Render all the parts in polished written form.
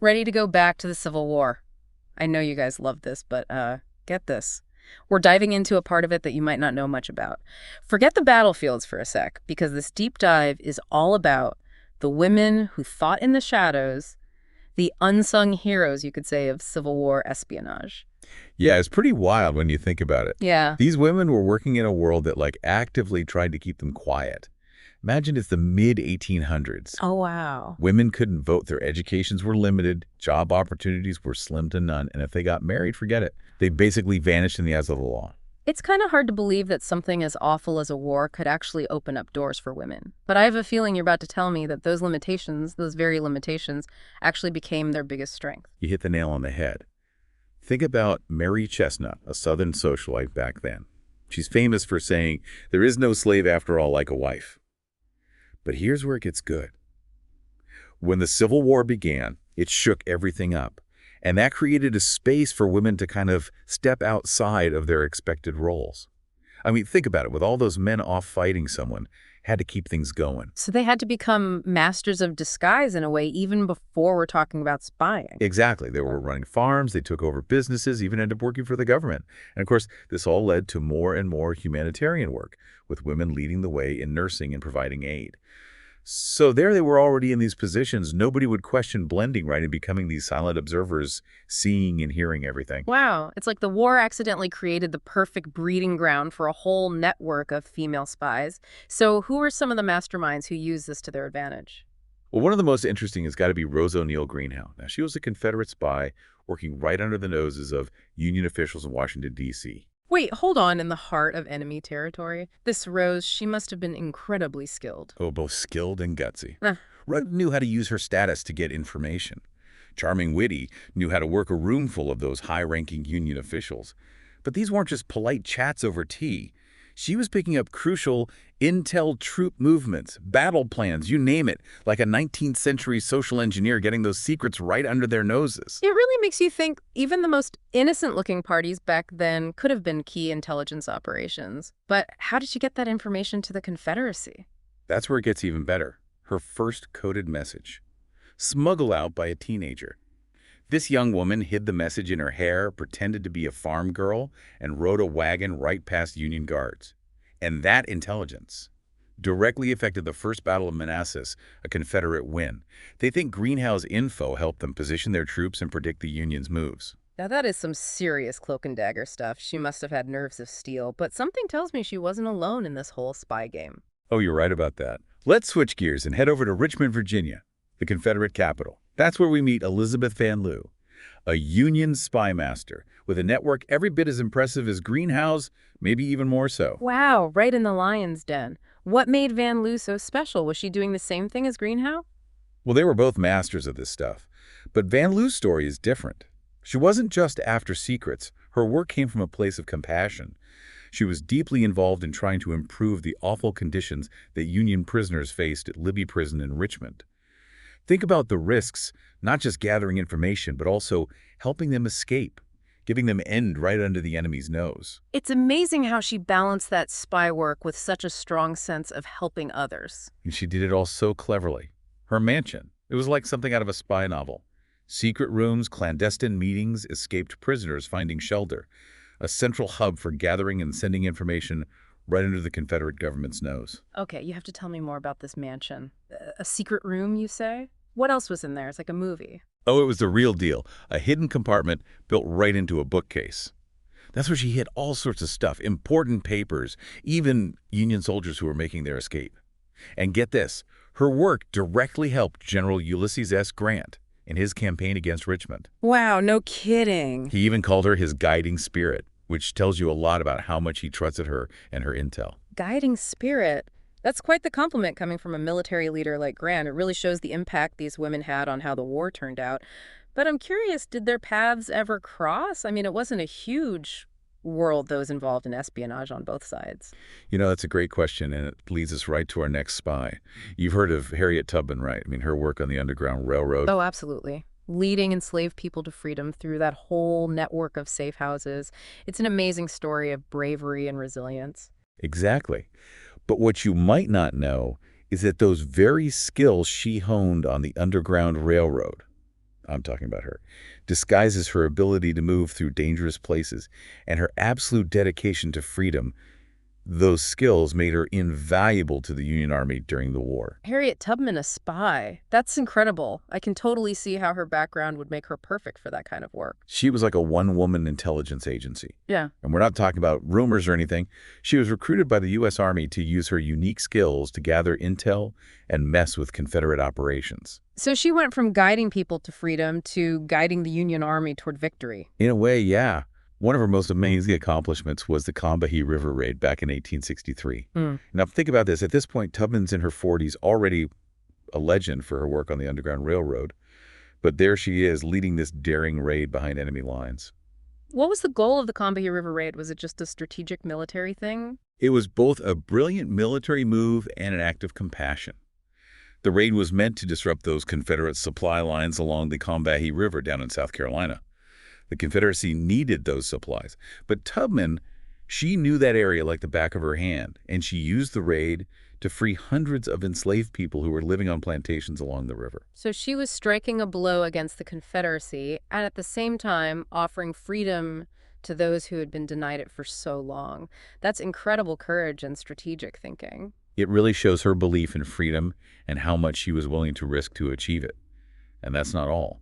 Ready to go back to the Civil War. I know you guys love this, but get this. We're diving into a part of it that you might not know much about. Forget the battlefields for a sec, because this deep dive is all about the women who fought in the shadows, the unsung heroes, you could say, of Civil War espionage. Yeah, it's pretty wild when you think about it. Yeah. These women were working in a world that actively tried to keep them quiet. Imagine it's the mid-1800s. Oh, wow. Women couldn't vote, their educations were limited, job opportunities were slim to none, and if they got married, forget it. They basically vanished in the eyes of the law. It's kind of hard to believe that something as awful as a war could actually open up doors for women. But I have a feeling you're about to tell me that those limitations, those very limitations, actually became their biggest strength. You hit the nail on the head. Think about Mary Chestnut, a Southern socialite back then. She's famous for saying, "There is no slave after all like a wife." But here's where it gets good. When the Civil War began, it shook everything up. And that created a space for women to kind of step outside of their expected roles. I mean, think about it. With all those men off fighting someone, had to keep things going. So they had to become masters of disguise in a way, even before we're talking about spying. Exactly. They were running farms, they took over businesses, even ended up working for the government. And of course, this all led to more and more humanitarian work, with women leading the way in nursing and providing aid. So there they were already in these positions. Nobody would question blending, right, and becoming these silent observers, seeing and hearing everything. Wow, it's like the war accidentally created the perfect breeding ground for a whole network of female spies. So who are some of the masterminds who use this to their advantage? Well, one of the most interesting has got to be Rose O'Neal Greenhow. Now, she was a Confederate spy working right under the noses of Union officials in Washington, D.C. Wait, hold on, in the heart of enemy territory? This Rose, she must have been incredibly skilled. Oh, both skilled and gutsy. Eh. Rose knew how to use her status to get information. Charming Witty knew how to work a room full of those high-ranking Union officials. But these weren't just polite chats over tea. She was picking up crucial intel troop movements, battle plans, you name it, like a 19th century social engineer getting those secrets right under their noses. It really makes you think even the most innocent-looking parties back then could have been key intelligence operations. But how did she get that information to the Confederacy? That's where it gets even better. Her first coded message. Smuggled out by a teenager. This young woman hid the message in her hair, pretended to be a farm girl, and rode a wagon right past Union guards. And that intelligence directly affected the First Battle of Manassas, a Confederate win. They think Greenhow's info helped them position their troops and predict the Union's moves. Now that is some serious cloak and dagger stuff. She must have had nerves of steel, but something tells me she wasn't alone in this whole spy game. Oh, you're right about that. Let's switch gears and head over to Richmond, Virginia, the Confederate capital. That's where we meet Elizabeth Van Lew, a Union spy master with a network every bit as impressive as Greenhow's, maybe even more so. Wow, right in the lion's den. What made Van Lew so special? Was she doing the same thing as Greenhow? Well, they were both masters of this stuff. But Van Lew's story is different. She wasn't just after secrets. Her work came from a place of compassion. She was deeply involved in trying to improve the awful conditions that Union prisoners faced at Libby Prison in Richmond. Think about the risks, not just gathering information, but also helping them escape, giving them end right under the enemy's nose. It's amazing how she balanced that spy work with such a strong sense of helping others. And she did it all so cleverly. Her mansion, it was like something out of a spy novel. Secret rooms, clandestine meetings, escaped prisoners finding shelter. A central hub for gathering and sending information right under the Confederate government's nose. Okay, you have to tell me more about this mansion. A secret room, you say? What else was in there? It's like a movie. Oh, it was the real deal. A hidden compartment built right into a bookcase. That's where she hid all sorts of stuff, important papers, even Union soldiers who were making their escape. And get this, her work directly helped General Ulysses S. Grant in his campaign against Richmond. Wow, no kidding. He even called her his guiding spirit, which tells you a lot about how much he trusted her and her intel. Guiding spirit. That's quite the compliment coming from a military leader like Grant. It really shows the impact these women had on how the war turned out. But I'm curious, did their paths ever cross? I mean, it wasn't a huge world that was involved in espionage on both sides. You know, that's a great question, and it leads us right to our next spy. You've heard of Harriet Tubman, right? I mean, her work on the Underground Railroad. Oh, absolutely. Leading enslaved people to freedom through that whole network of safe houses. It's an amazing story of bravery and resilience. Exactly. But what you might not know is that those very skills she honed on the Underground Railroad, I'm talking about her, disguises her ability to move through dangerous places and her absolute dedication to freedom. Those skills made her invaluable to the Union Army during the war. Harriet Tubman, a spy. That's incredible. I can totally see how her background would make her perfect for that kind of work. She was like a one-woman intelligence agency. Yeah. And we're not talking about rumors or anything. She was recruited by the U.S. Army to use her unique skills to gather intel and mess with Confederate operations. So she went from guiding people to freedom to guiding the Union Army toward victory. In a way, yeah. One of her most amazing accomplishments was the Combahee River Raid back in 1863. Now, think about this. At this point, Tubman's in her 40s, already a legend for her work on the Underground Railroad. But there she is, leading this daring raid behind enemy lines. What was the goal of the Combahee River Raid? Was it just a strategic military thing? It was both a brilliant military move and an act of compassion. The raid was meant to disrupt those Confederate supply lines along the Combahee River down in South Carolina. The Confederacy needed those supplies. But Tubman, she knew that area like the back of her hand, and she used the raid to free hundreds of enslaved people who were living on plantations along the river. So she was striking a blow against the Confederacy and at the same time offering freedom to those who had been denied it for so long. That's incredible courage and strategic thinking. It really shows her belief in freedom and how much she was willing to risk to achieve it. And that's not all.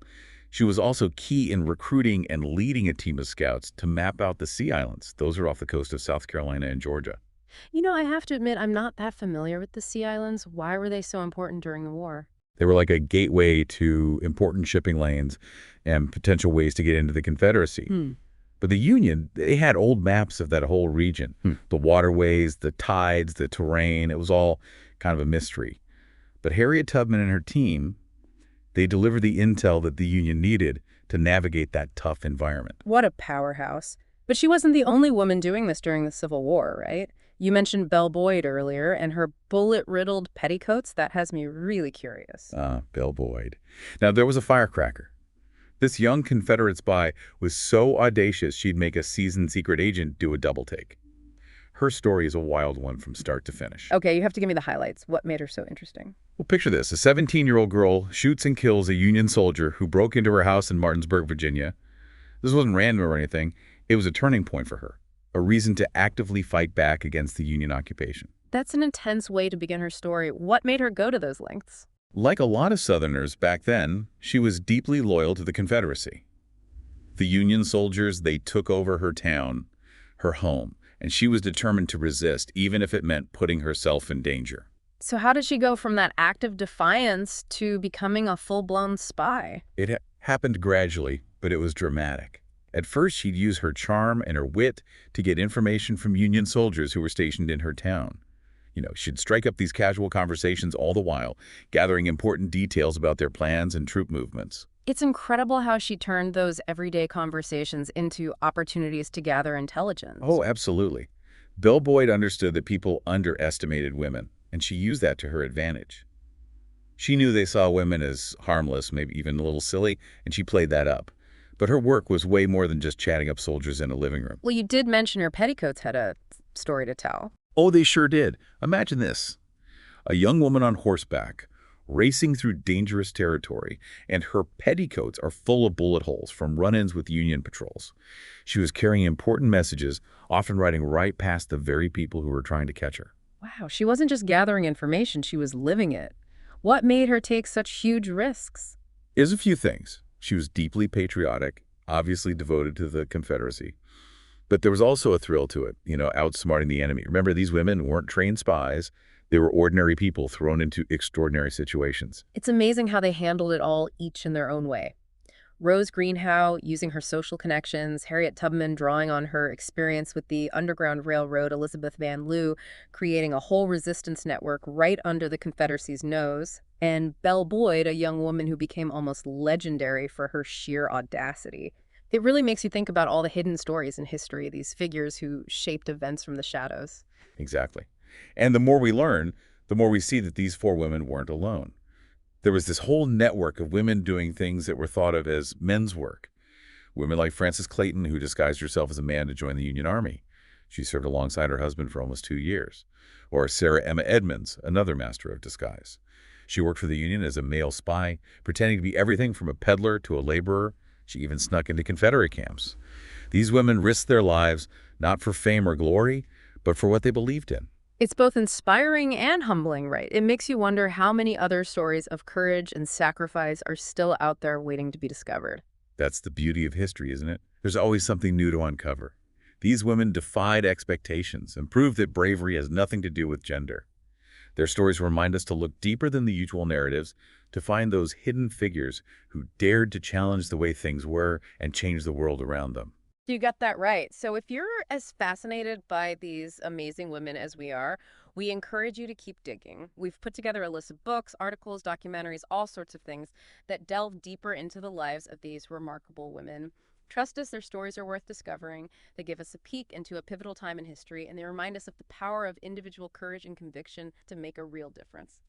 She was also key in recruiting and leading a team of scouts to map out the Sea Islands. Those are off the coast of South Carolina and Georgia. You know, I have to admit, I'm not that familiar with the Sea Islands. Why were they so important during the war? They were like a gateway to important shipping lanes and potential ways to get into the Confederacy. But the Union, they had old maps of that whole region. The waterways, the tides, the terrain, it was all kind of a mystery. But Harriet Tubman and her team, they delivered the intel that the Union needed to navigate that tough environment. What a powerhouse. But she wasn't the only woman doing this during the Civil War, right? You mentioned Belle Boyd earlier, and her bullet-riddled petticoats. That has me really curious. Belle Boyd. Now, there was a firecracker. This young Confederate spy was so audacious she'd make a seasoned secret agent do a double take. Her story is a wild one from start to finish. Okay, you have to give me the highlights. What made her so interesting? Well, picture this. A 17-year-old girl shoots and kills a Union soldier who broke into her house in Martinsburg, Virginia. This wasn't random or anything. It was a turning point for her, a reason to actively fight back against the Union occupation. That's an intense way to begin her story. What made her go to those lengths? Like a lot of Southerners back then, she was deeply loyal to the Confederacy. The Union soldiers, they took over her town, her home, and she was determined to resist, even if it meant putting herself in danger. So how did she go from that act of defiance to becoming a full-blown spy? It happened gradually, but it was dramatic. At first, she'd use her charm and her wit to get information from Union soldiers who were stationed in her town. She'd strike up these casual conversations all the while, gathering important details about their plans and troop movements. It's incredible how she turned those everyday conversations into opportunities to gather intelligence. Oh, absolutely. Belle Boyd understood that people underestimated women, and she used that to her advantage. She knew they saw women as harmless, maybe even a little silly, and she played that up. But her work was way more than just chatting up soldiers in a living room. Well, you did mention her petticoats had a story to tell. Oh, they sure did. Imagine this. A young woman on horseback, racing through dangerous territory, and her petticoats are full of bullet holes from run-ins with Union patrols. She was carrying important messages, often riding right past the very people who were trying to catch her. Wow, she wasn't just gathering information, she was living it. What made her take such huge risks? There's a few things. She was deeply patriotic, obviously devoted to the Confederacy. But there was also a thrill to it, outsmarting the enemy. Remember, these women weren't trained spies. They were ordinary people thrown into extraordinary situations. It's amazing how they handled it all, each in their own way. Rose Greenhow using her social connections, Harriet Tubman drawing on her experience with the Underground Railroad, Elizabeth Van Lew creating a whole resistance network right under the Confederacy's nose, and Belle Boyd, a young woman who became almost legendary for her sheer audacity. It really makes you think about all the hidden stories in history, these figures who shaped events from the shadows. Exactly. And the more we learn, the more we see that these four women weren't alone. There was this whole network of women doing things that were thought of as men's work. Women like Frances Clayton, who disguised herself as a man to join the Union Army. She served alongside her husband for almost 2 years. Or Sarah Emma Edmonds, another master of disguise. She worked for the Union as a male spy, pretending to be everything from a peddler to a laborer. She even snuck into Confederate camps. These women risked their lives not for fame or glory, but for what they believed in. It's both inspiring and humbling, right? It makes you wonder how many other stories of courage and sacrifice are still out there waiting to be discovered. That's the beauty of history, isn't it? There's always something new to uncover. These women defied expectations and proved that bravery has nothing to do with gender. Their stories remind us to look deeper than the usual narratives, to find those hidden figures who dared to challenge the way things were and change the world around them. You got that right. So if you're as fascinated by these amazing women as we are, we encourage you to keep digging. We've put together a list of books, articles, documentaries, all sorts of things that delve deeper into the lives of these remarkable women. Trust us, their stories are worth discovering. They give us a peek into a pivotal time in history, and they remind us of the power of individual courage and conviction to make a real difference.